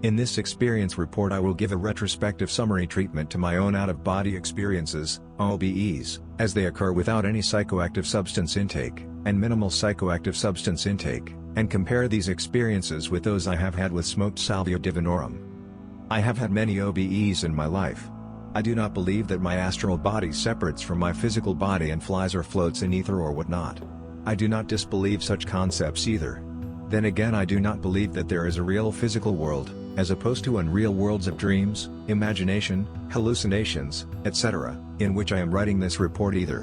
In this experience report I will give a retrospective summary treatment to my own out-of-body experiences, OBEs, as they occur without any psychoactive substance intake, and minimal psychoactive substance intake, and compare these experiences with those I have had with smoked Salvia Divinorum. I have had many OBEs in my life. I do not believe that my astral body separates from my physical body and flies or floats in ether or whatnot. I do not disbelieve such concepts either. Then again, I do not believe that there is a real physical world, as opposed to unreal worlds of dreams, imagination, hallucinations, etc., in which I am writing this report either.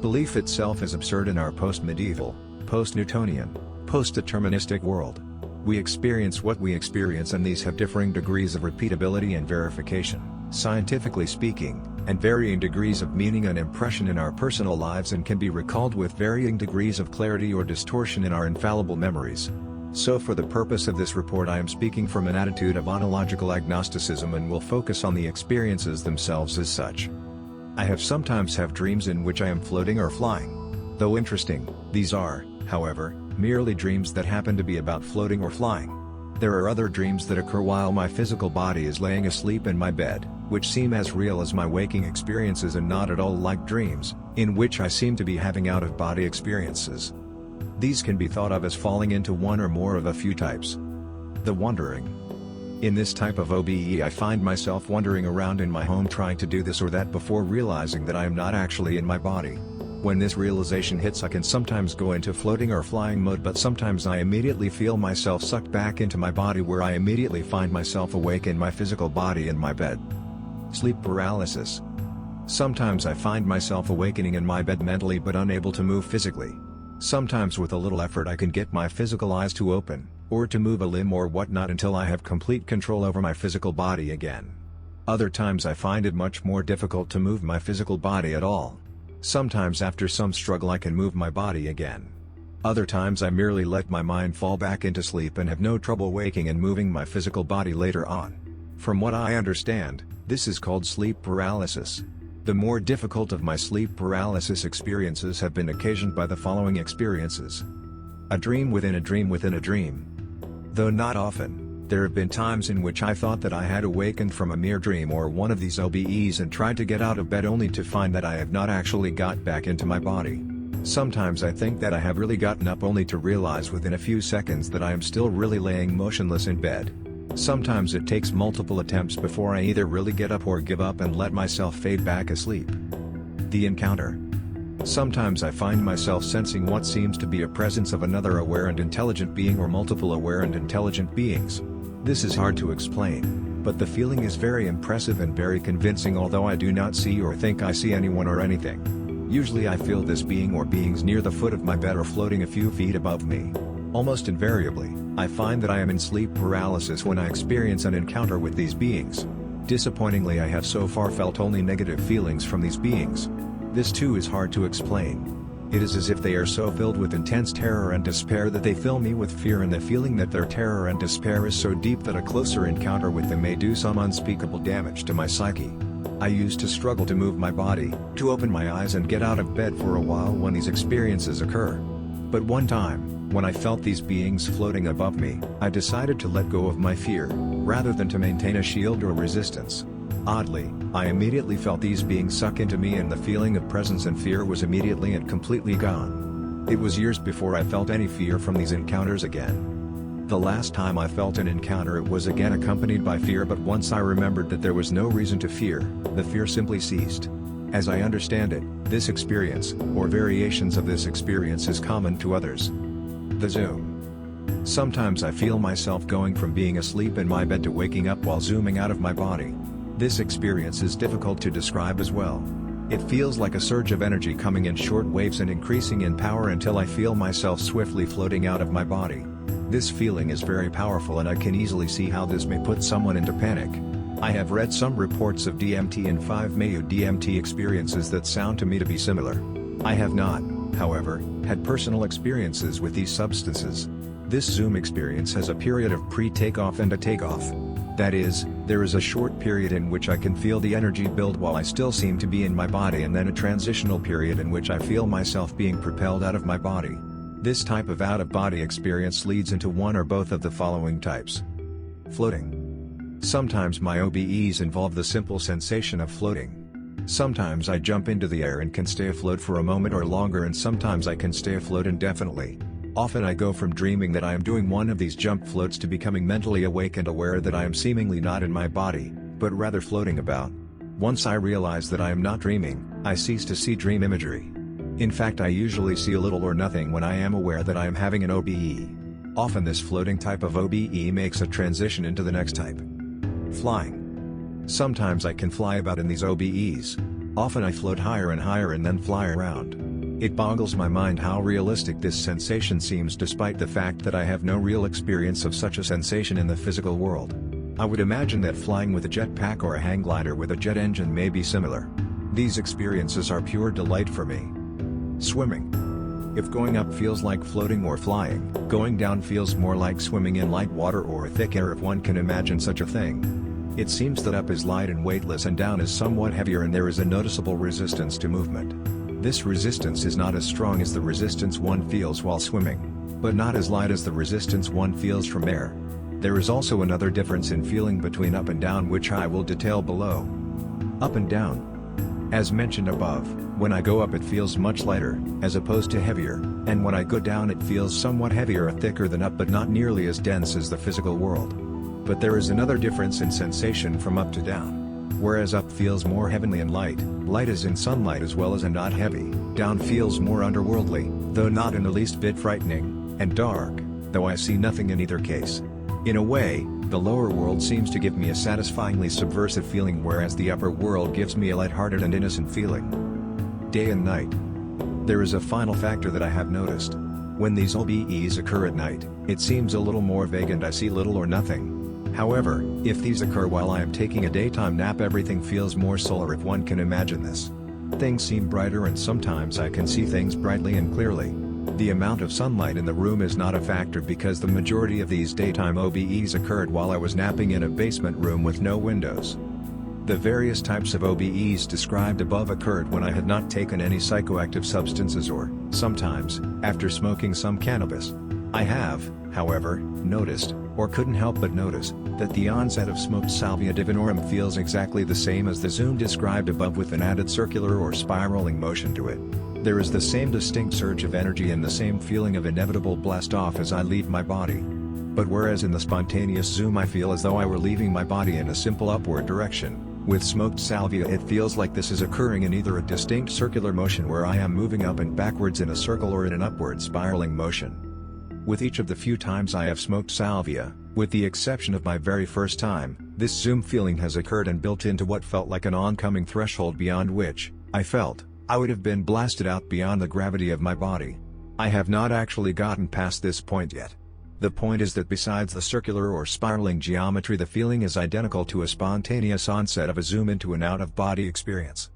Belief itself is absurd in our post-medieval, post-Newtonian, post-deterministic world. We experience what we experience, and these have differing degrees of repeatability and verification, scientifically speaking, and varying degrees of meaning and impression in our personal lives, and can be recalled with varying degrees of clarity or distortion in our infallible memories. So for the purpose of this report I am speaking from an attitude of ontological agnosticism and will focus on the experiences themselves as such. I have sometimes dreams in which I am floating or flying. Though interesting, these are, however, merely dreams that happen to be about floating or flying. There are other dreams that occur while my physical body is laying asleep in my bed, which seem as real as my waking experiences and not at all like dreams, in which I seem to be having out-of-body experiences. These can be thought of as falling into one or more of a few types. The wandering. In this type of OBE I find myself wandering around in my home trying to do this or that before realizing that I am not actually in my body. When this realization hits, I can sometimes go into floating or flying mode, but sometimes I immediately feel myself sucked back into my body, where I immediately find myself awake in my physical body in my bed. Sleep paralysis. Sometimes I find myself awakening in my bed mentally but unable to move physically. Sometimes with a little effort I can get my physical eyes to open, or to move a limb or whatnot, until I have complete control over my physical body again. Other times I find it much more difficult to move my physical body at all. Sometimes after some struggle I can move my body again. Other times I merely let my mind fall back into sleep and have no trouble waking and moving my physical body later on. From what I understand, this is called sleep paralysis. The more difficult of my sleep paralysis experiences have been occasioned by the following experiences. A dream within a dream within a dream. Though not often, there have been times in which I thought that I had awakened from a mere dream or one of these OBEs and tried to get out of bed, only to find that I have not actually got back into my body. Sometimes I think that I have really gotten up, only to realize within a few seconds that I am still really laying motionless in bed. Sometimes it takes multiple attempts before I either really get up or give up and let myself fade back asleep. The encounter. Sometimes I find myself sensing what seems to be a presence of another aware and intelligent being, or multiple aware and intelligent beings. This is hard to explain, but the feeling is very impressive and very convincing, although I do not see or think I see anyone or anything. Usually I feel this being or beings near the foot of my bed or floating a few feet above me. Almost invariably, I find that I am in sleep paralysis when I experience an encounter with these beings. Disappointingly, I have so far felt only negative feelings from these beings. This too is hard to explain. It is as if they are so filled with intense terror and despair that they fill me with fear, and the feeling that their terror and despair is so deep that a closer encounter with them may do some unspeakable damage to my psyche. I used to struggle to move my body, to open my eyes and get out of bed for a while when these experiences occur. But one time, when I felt these beings floating above me, I decided to let go of my fear, rather than to maintain a shield or resistance. Oddly, I immediately felt these beings suck into me, and the feeling of presence and fear was immediately and completely gone. It was years before I felt any fear from these encounters again. The last time I felt an encounter, it was again accompanied by fear, but once I remembered that there was no reason to fear, the fear simply ceased. As I understand it, this experience, or variations of this experience, is common to others. The zoom. Sometimes I feel myself going from being asleep in my bed to waking up while zooming out of my body. This experience is difficult to describe as well. It feels like a surge of energy coming in short waves and increasing in power until I feel myself swiftly floating out of my body. This feeling is very powerful, and I can easily see how this may put someone into panic. I have read some reports of DMT and 5-MeO DMT experiences that sound to me to be similar. I have not, however, had personal experiences with these substances. This zoom experience has a period of pre-takeoff and a takeoff. That is, there is a short period in which I can feel the energy build while I still seem to be in my body, and then a transitional period in which I feel myself being propelled out of my body. This type of out-of-body experience leads into one or both of the following types. Floating. Sometimes my OBEs involve the simple sensation of floating. Sometimes I jump into the air and can stay afloat for a moment or longer, and sometimes I can stay afloat indefinitely. Often I go from dreaming that I am doing one of these jump floats to becoming mentally awake and aware that I am seemingly not in my body, but rather floating about. Once I realize that I am not dreaming, I cease to see dream imagery. In fact, I usually see little or nothing when I am aware that I am having an OBE. Often this floating type of OBE makes a transition into the next type. Flying. Sometimes I can fly about in these OBEs. Often I float higher and higher and then fly around. It boggles my mind how realistic this sensation seems, despite the fact that I have no real experience of such a sensation in the physical world. I would imagine that flying with a jetpack or a hang glider with a jet engine may be similar. These experiences are pure delight for me. Swimming. If going up feels like floating or flying, going down feels more like swimming in light water or thick air, if one can imagine such a thing. It seems that up is light and weightless and down is somewhat heavier, and there is a noticeable resistance to movement. This resistance is not as strong as the resistance one feels while swimming, but not as light as the resistance one feels from air. There is also another difference in feeling between up and down, which I will detail below. Up and down. As mentioned above, when I go up it feels much lighter, as opposed to heavier, and when I go down it feels somewhat heavier or thicker than up, but not nearly as dense as the physical world. But there is another difference in sensation from up to down. Whereas up feels more heavenly and light, light as in sunlight as well as and not heavy, down feels more underworldly, though not in the least bit frightening, and dark, though I see nothing in either case. In a way, the lower world seems to give me a satisfyingly subversive feeling, whereas the upper world gives me a lighthearted and innocent feeling. Day and night. There is a final factor that I have noticed. When these OBEs occur at night, it seems a little more vague and I see little or nothing. However, if these occur while I am taking a daytime nap, everything feels more solar, if one can imagine this. Things seem brighter and sometimes I can see things brightly and clearly. The amount of sunlight in the room is not a factor because the majority of these daytime OBEs occurred while I was napping in a basement room with no windows. The various types of OBEs described above occurred when I had not taken any psychoactive substances, or, sometimes, after smoking some cannabis. I have, however, noticed, or couldn't help but notice, that the onset of smoked Salvia Divinorum feels exactly the same as the zoom described above, with an added circular or spiraling motion to it. There is the same distinct surge of energy and the same feeling of inevitable blast off as I leave my body. But whereas in the spontaneous zoom I feel as though I were leaving my body in a simple upward direction, with smoked salvia it feels like this is occurring in either a distinct circular motion where I am moving up and backwards in a circle, or in an upward spiraling motion. With each of the few times I have smoked salvia, with the exception of my very first time, this zoom feeling has occurred and built into what felt like an oncoming threshold beyond which, I felt, I would have been blasted out beyond the gravity of my body. I have not actually gotten past this point yet. The point is that besides the circular or spiraling geometry, the feeling is identical to a spontaneous onset of a zoom into an out-of-body experience.